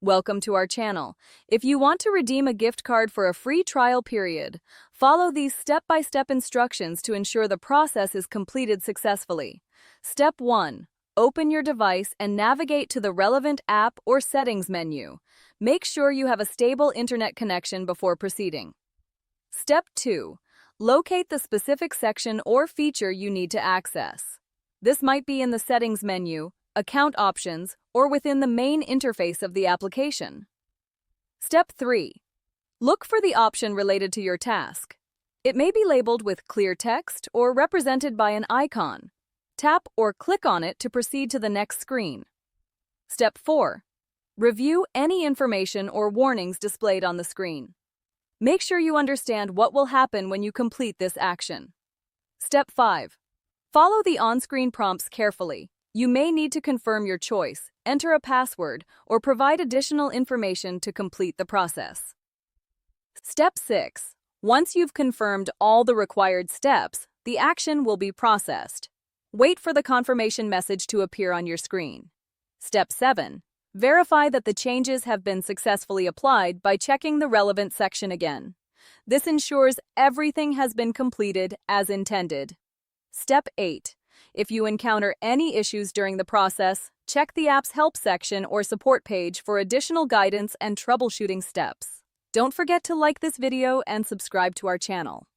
Welcome to our channel. If you want to redeem a gift card for a free trial period, follow these step-by-step instructions to ensure the process is completed successfully. Step 1. Open your device and navigate to the relevant app or settings menu. Make sure you have a stable internet connection before proceeding. Step 2. Locate the specific section or feature you need to access. This might be in the settings menu, account options, or within the main interface of the application. Step 3. Look for the option related to your task. It may be labeled with clear text or represented by an icon. Tap or click on it to proceed to the next screen. Step 4. Review any information or warnings displayed on the screen. Make sure you understand what will happen when you complete this action. Step 5. Follow the on-screen prompts carefully. You may need to confirm your choice, enter a password, or provide additional information to complete the process. Step 6. Once you've confirmed all the required steps, the action will be processed. Wait for the confirmation message to appear on your screen. Step 7. Verify that the changes have been successfully applied by checking the relevant section again. This ensures everything has been completed as intended. Step 8. If you encounter any issues during the process, check the app's help section or support page for additional guidance and troubleshooting steps. Don't forget to like this video and subscribe to our channel.